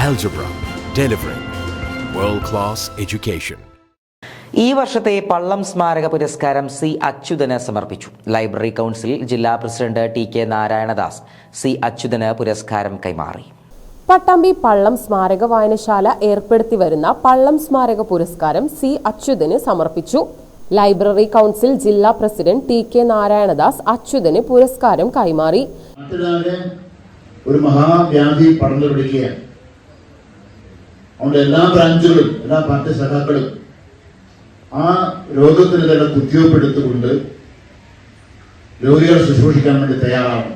Algebra, delivering world-class education. ഈ വർഷത്തെ പള്ളം സ്മാരക പുരസ്കാരം സി അച്യുതന് സമർപ്പിച്ചു. ലൈബ്രറി കൗൺസിൽ ജില്ലാ president TK. Narayanadas C Achuthan പുരസ്കാരം കൈമാറി. പട്ടാമ്പി പള്ളം സ്മാരക വായനശാല ഏർപ്പെടുത്തി വരുന്ന പള്ളം സ്മാരക പുരസ്കാരം സി അച്യുതന് സമർപ്പിച്ചു. ലൈബ്രറി കൗൺസിൽ ജില്ലാ പ്രസിഡന്റ് ടി.കെ. നാരായണദാസ് അച്യുതന് പുരസ്കാരം കൈമാറി. ഒരു മഹാവ്യാധി പടർന്നു പിടിക്കുകയാണ്. അതുകൊണ്ട് എല്ലാ ബ്രാഞ്ചുകളും എല്ലാ പാർട്ടി സഖാക്കളും ആ രോഗത്തിനെതിരെ കുത്തിവെപ്പെടുത്തുകൊണ്ട് രോഗികളെ ശുശ്രൂഷിക്കാൻ വേണ്ടി തയ്യാറാവണം.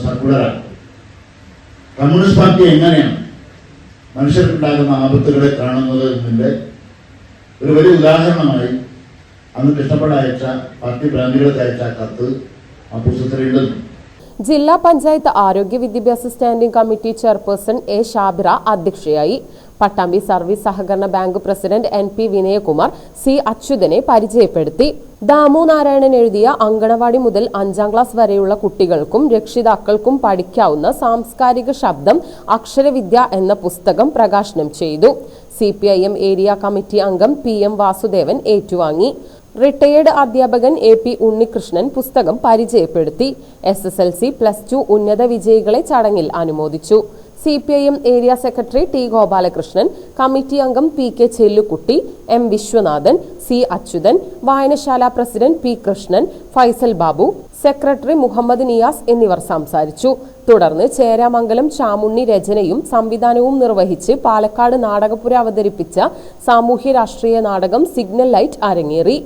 സർക്കുലറാണ്. കമ്മ്യൂണിസ്റ്റ് പാർട്ടി എങ്ങനെയാണ് മനുഷ്യർക്കുണ്ടാകുന്ന ആപത്തുകളെ കാണുന്നത് എന്നതിന്റെ ഒരു വലിയ ഉദാഹരണമായി അന്ന് കഷ്ടപ്പെട്ട് അയച്ച പാർട്ടി ബ്രാഞ്ചുകൾക്ക് അയച്ച കത്ത് ആ പുസ്തകത്തിലുണ്ട്. ജില്ലാ പഞ്ചായത്ത് ആരോഗ്യ വിദ്യാഭ്യാസ standing committee chairperson A Shabira അധ്യക്ഷയായി. പട്ടാമ്പി സർവീസ് സഹകരണ bank president NP Vinayakumar C അച്യുതനെ പരിചയപ്പെടുത്തി. ദാമു നാരായണൻ എഴുതിയ അങ്കണവാടി മുതൽ 5ാം ക്ലാസ് വരെയുള്ള കുട്ടികൾക്കും രക്ഷിതാക്കൾക്കും പഠിക്കാവുന്ന സാംസ്കാരിക ശബ്ദം അക്ഷരവിദ്യ എന്ന പുസ്തകം പ്രകാശനം ചെയ്തു. CPIM ഏരിയ കമ്മിറ്റി അംഗം PM വാസുദേവൻ ഏറ്റുവാങ്ങി. റിട്ടയേർഡ് അധ്യാപകൻ AP ഉണ്ണികൃഷ്ണൻ പുസ്തകം പരിചയപ്പെടുത്തി. SSLC +2 ഉന്നത വിജയികളെ ചടങ്ങിൽ അനുമോദിച്ചു. CPIM area secretary T. Gopalakrishnan, committee അംഗം PK Chellukkutty, M. Viswanathan, C. Achuthan, വായനശാല president P. Krishnan, Faisal Babu, secretary Muhammad Niyas എന്നിവർ സംസാരിച്ചു. തുടർന്ന് ചേരാമംഗലം ചാമുണ്ണി രചനയും സംവിധാനവും നിർവഹിച്ച് പാലക്കാട് നാടകപുര അവതരിപ്പിച്ച സാമൂഹ്യ രാഷ്ട്രീയ നാടകം സിഗ്നൽ ലൈറ്റ് അരങ്ങേറി.